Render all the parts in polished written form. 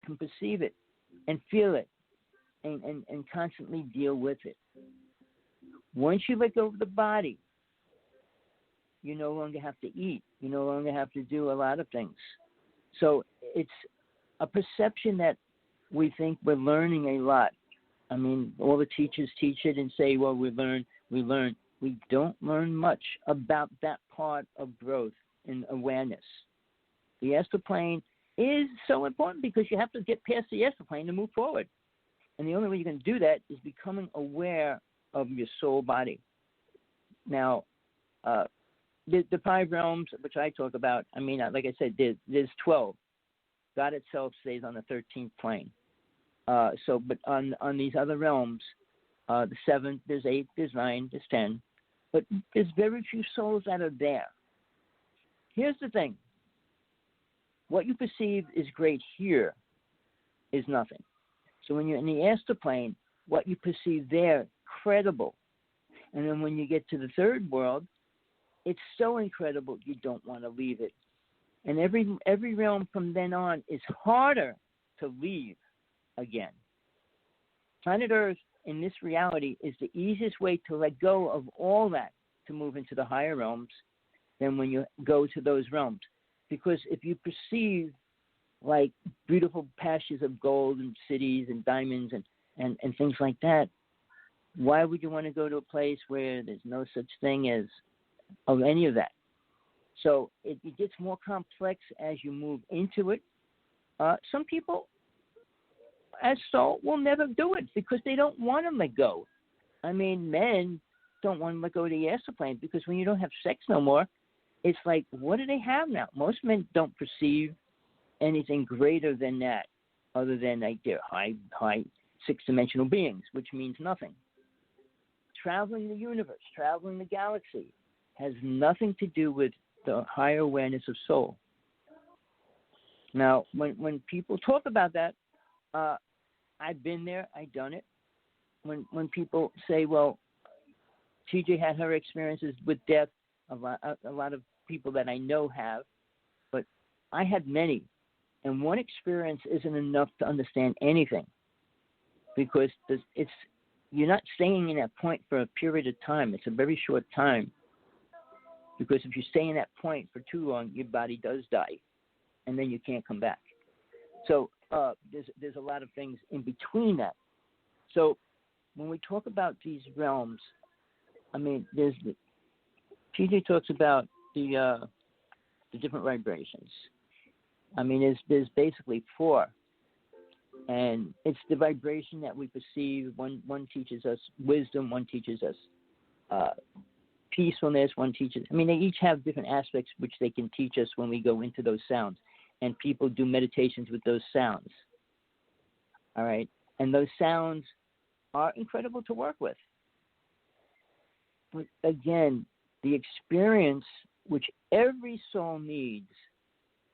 can perceive it and feel it and constantly deal with it. Once you let go of the body, you no longer have to eat. You no longer have to do a lot of things. So it's a perception that we think we're learning a lot. I mean, all the teachers teach it and say, well, we learn. We don't learn much about that part of growth and awareness. The astral plane is so important because you have to get past the astral plane to move forward. And the only way you can do that is becoming aware of your soul body. Now, the 5 realms, which I talk about, I mean, like I said, there's 12. God itself stays on the 13th plane. But on these other realms, the 7th, there's 8, there's 9, there's 10. But there's very few souls that are there. Here's the thing. What you perceive is great here is nothing. So when you're in the astral plane, what you perceive there, credible. And then when you get to the third world, it's so incredible you don't want to leave it. And every realm from then on is harder to leave again. Planet Earth in this reality is the easiest way to let go of all that to move into the higher realms than when you go to those realms. Because if you perceive like beautiful pastures of gold and cities and diamonds and things like that, why would you want to go to a place where there's no such thing as of any of that? So it gets more complex as you move into it. Some people, as soul, will never do it because they don't want to let go. I mean, men don't want to let go of the astral plane because when you don't have sex no more, it's like, what do they have now? Most men don't perceive anything greater than that, other than like they're high 6-dimensional beings, which means nothing. Traveling the universe, traveling the galaxy, has nothing to do with the higher awareness of soul. Now, when people talk about that, I've been there, I've done it. When people say, well, TJ had her experiences with death, a lot of people that I know have, but I had many. And one experience isn't enough to understand anything because you're not staying in that point for a period of time. It's a very short time. Because if you stay in that point for too long, your body does die, and then you can't come back. So there's a lot of things in between that. So when we talk about these realms, I mean, TJ talks about the different vibrations. I mean, there's basically 4, and it's the vibration that we perceive. One teaches us wisdom, one teaches us peacefulness, one teaches. I mean, they each have different aspects which they can teach us when we go into those sounds, and people do meditations with those sounds. All right, and those sounds are incredible to work with. But again, the experience which every soul needs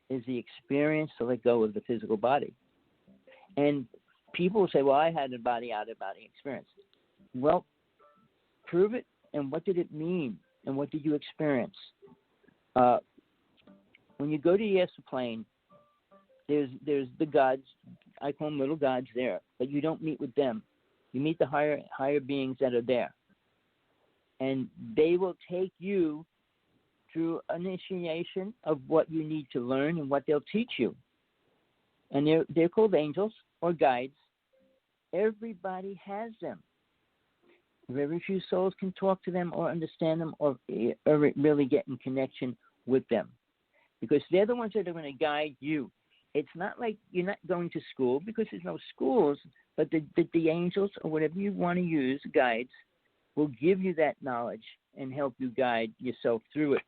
is the experience to let go of the physical body. And people will say, well, I had a body out of body experience. Well, prove it. And what did it mean? And what did you experience? When you go to the astral plane, there's the gods. I call them little gods there, but you don't meet with them. You meet the higher beings that are there, and they will take you through initiation of what you need to learn and what they'll teach you. And they're called angels or guides. Everybody has them. Very few souls can talk to them or understand them or really get in connection with them because they're the ones that are going to guide you. It's not like you're not going to school because there's no schools, but the angels or whatever you want to use, guides, will give you that knowledge and help you guide yourself through it.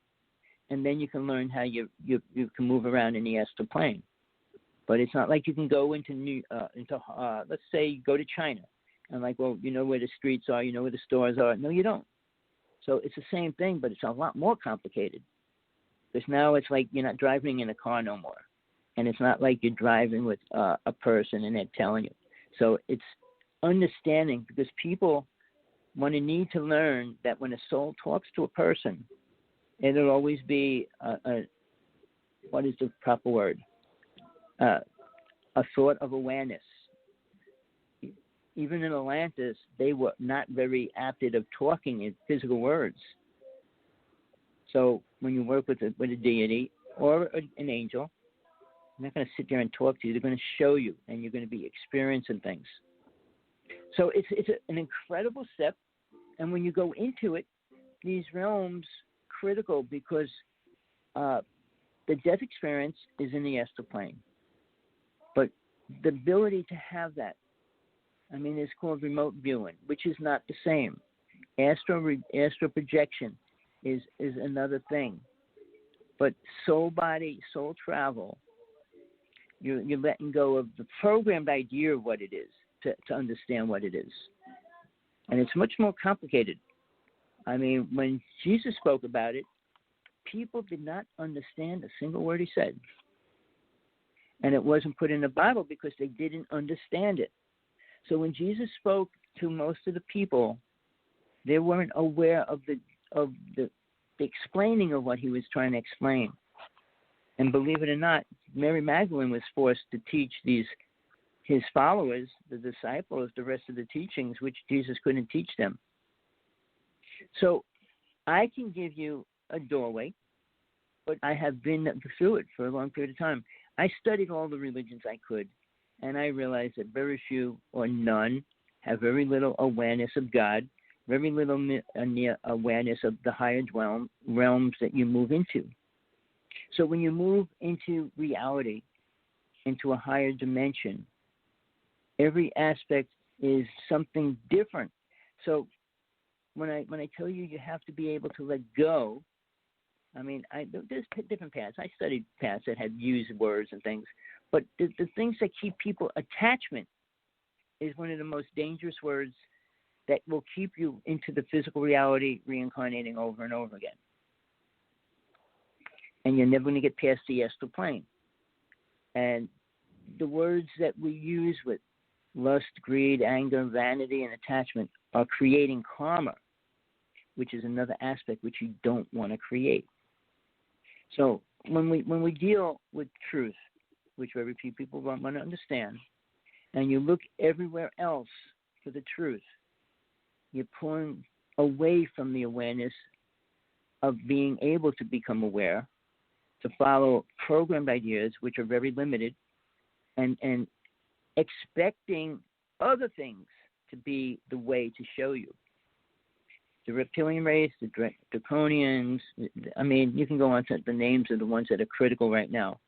And then you can learn how you can move around in the astral plane. But it's not like you can go into let's say, go to China. And like, well, you know where the streets are, you know where the stores are. No, you don't. So it's the same thing, but it's a lot more complicated. Because now it's like you're not driving in a car no more. And it's not like you're driving with a person and they're telling you. So it's understanding because people want to need to learn that when a soul talks to a person, it'll always be what is the proper word? a thought of awareness. Even in Atlantis, they were not very apt of talking in physical words. So when you work with a deity or an angel, they're not going to sit there and talk to you. They're going to show you, and you're going to be experiencing things. So it's an incredible step. And when you go into it, these realms critical because the death experience is in the astral plane. But the ability to have that, I mean, it's called remote viewing, which is not the same. Astral projection is another thing. But soul body, soul travel, you're letting go of the programmed idea of what it is to understand what it is. And it's much more complicated. I mean, when Jesus spoke about it, people did not understand a single word he said. And it wasn't put in the Bible because they didn't understand it. So when Jesus spoke to most of the people, they weren't aware of the explaining of what he was trying to explain. And believe it or not, Mary Magdalene was forced to teach his followers, the disciples, the rest of the teachings, which Jesus couldn't teach them. So I can give you a doorway, but I have been through it for a long period of time. I studied all the religions I could, and I realized that very few or none have very little awareness of God, very little awareness of the higher realms that you move into. So when you move into reality, into a higher dimension, every aspect is something different. So when I tell you you have to be able to let go, I mean, there's different paths. I studied paths that had used words and things, but the things that keep people attachment is one of the most dangerous words that will keep you into the physical reality, reincarnating over and over again. And you're never going to get past the astral plane. And the words that we use with lust, greed, anger, vanity, and attachment are creating karma, which is another aspect which you don't want to create. So when we deal with truth, which very few people want to understand, and you look everywhere else for the truth, you're pulling away from the awareness of being able to become aware, to follow programmed ideas, which are very limited, and expecting other things to be the way to show you. The reptilian race, the draconians, I mean, you can go on to the names of the ones that are critical right now.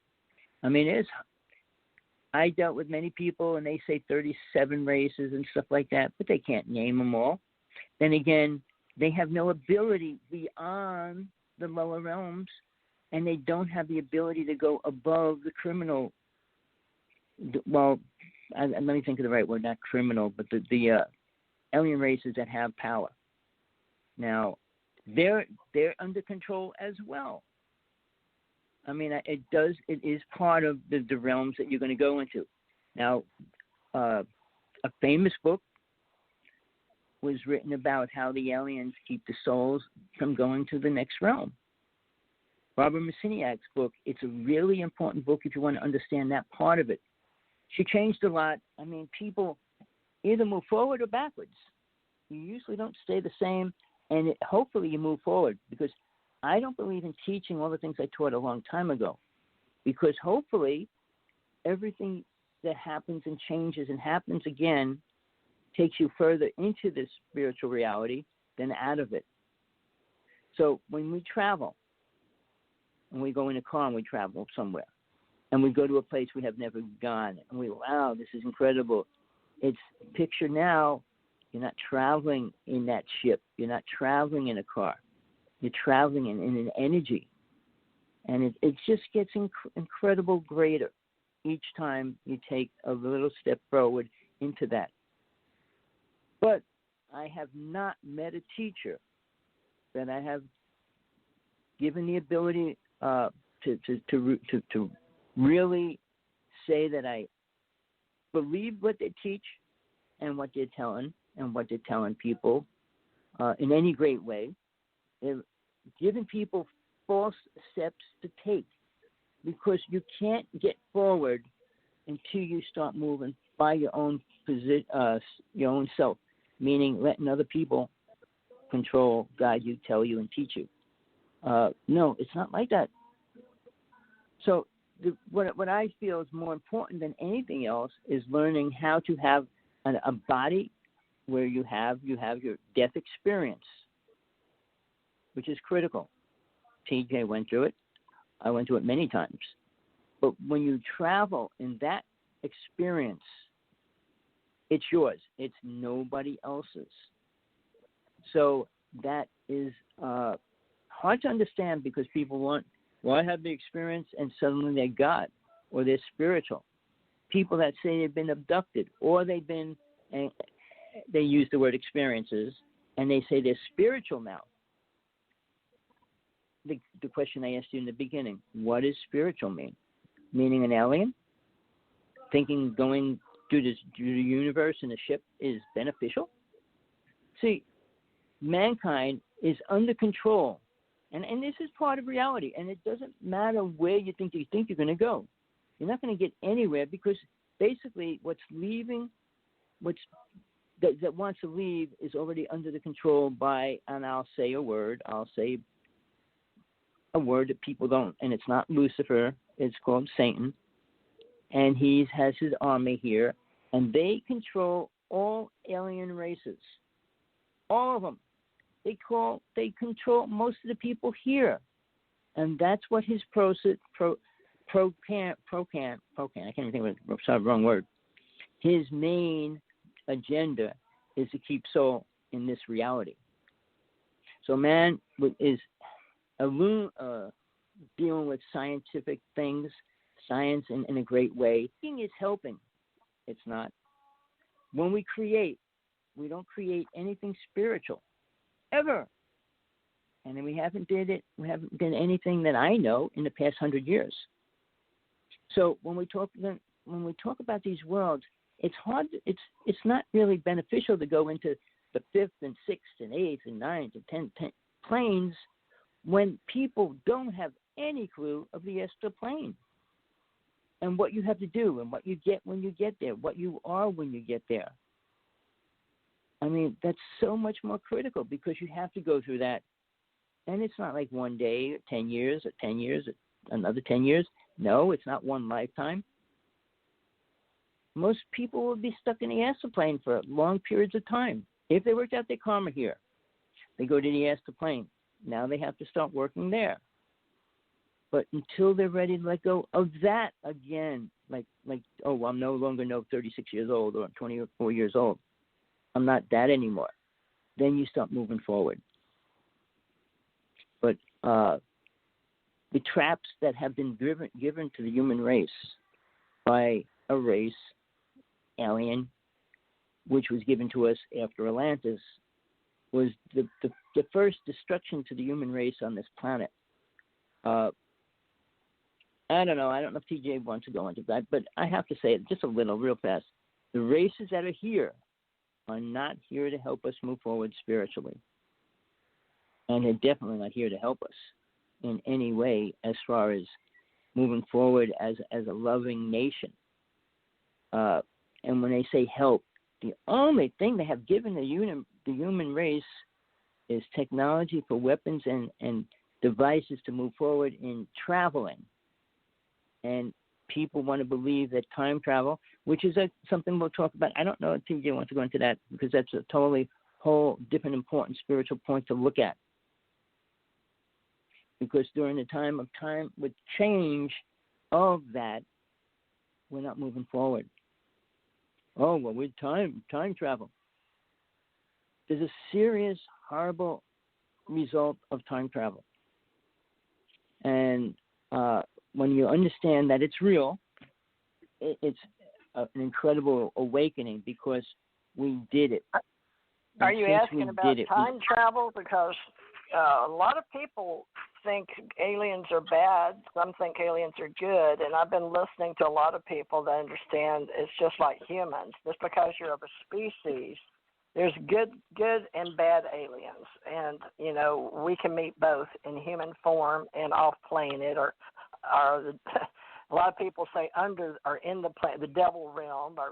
I mean, I dealt with many people, and they say 37 races and stuff like that, but they can't name them all. Then again, they have no ability beyond the lower realms, and they don't have the ability to go above the criminal. Well, let me think of the right word, not criminal, but the alien races that have power. Now, they're under control as well. I mean, it is part of the realms that you're going to go into. Now, a famous book was written about how the aliens keep the souls from going to the next realm. Barbara Masiniak's book, it's a really important book if you want to understand that part of it. She changed a lot. I mean, people either move forward or backwards. You usually don't stay the same, and hopefully you move forward, because I don't believe in teaching all the things I taught a long time ago, because hopefully everything that happens and changes and happens again takes you further into this spiritual reality than out of it. So when we travel, and we go in a car and we travel somewhere, and we go to a place we have never gone, and we, wow, this is incredible. It's picture now, you're not traveling in that ship. You're not traveling in a car. You're traveling in an energy. And it just gets incredible greater each time you take a little step forward into that. But I have not met a teacher that I have given the ability to really say that I believe what they teach and what they're telling and what they're telling people in any great way. They're giving people false steps to take, because you can't get forward until you start moving by your own your own self, meaning letting other people control, guide you, tell you, and teach you. No, it's not like that. So what I feel is more important than anything else is learning how to have a body where you have your death experience, which is critical. TJ went through it. I went through it many times. But when you travel in that experience, it's yours. It's nobody else's. So that is hard to understand because people want, well, I have the experience and suddenly they're God or they're spiritual. People that say they've been abducted or they've been, they use the word experiences, and they say they're spiritual now. The question I asked you in the beginning, what does spiritual mean? Meaning an alien? Thinking going through the universe in a ship is beneficial? See, mankind is under control. And this is part of reality. And it doesn't matter where you think you're going to go. You're not going to get anywhere because basically what's leaving, that wants to leave is already under the control by, and I'll say a word that people don't, and it's not Lucifer, it's called Satan. And he has his army here, and they control all alien races. All of them. They control most of the people here. And that's what his I can't even think of it, sorry, wrong word. His main agenda is to keep soul in this reality. So man is dealing with scientific things, science in a great way. Thinking is helping. It's not. When we create, we don't create anything spiritual, ever. And then we haven't done anything that I know in the past 100 years. So when we talk about these worlds, it's hard. It's not really beneficial to go into the 5th and 6th and 8th and 9th and 10th planes when people don't have any clue of the astral plane and what you have to do and what you get when you get there, what you are when you get there. I mean, that's so much more critical because you have to go through that. And it's not like one day or 10 years or 10 years or another 10 years. No, it's not one lifetime. Most people will be stuck in the astral plane for long periods of time. If they worked out their karma here, they go to the astral plane. Now they have to start working there. But until they're ready to let go of that again, like I'm no longer 36 years old or 24 years old. I'm not that anymore. Then you start moving forward. But the traps that have been given to the human race by a race, alien, which was given to us after Atlantis, was the first destruction to the human race on this planet. I don't know. I don't know if TJ wants to go into that, but I have to say it just a little, real fast. The races that are here are not here to help us move forward spiritually. And they're definitely not here to help us in any way as far as moving forward as a loving nation. And when they say help, the only thing they have given the human race is technology for weapons and devices to move forward in traveling. And people want to believe that time travel, which is something we'll talk about. I don't know if TJ wants to go into that because that's a totally whole different important spiritual point to look at. Because during the time with change of that, we're not moving forward. Oh, well, with time travel. There's a serious, horrible result of time travel. And when you understand that it's real, it's an incredible awakening because we did it. Are you asking about time travel? Because a lot of people think aliens are bad. Some think aliens are good. And I've been listening to a lot of people that understand it's just like humans. Just because you're of a species, there's good and bad aliens. And, you know, we can meet both in human form and off planet or A lot of people say under or in the devil realm, or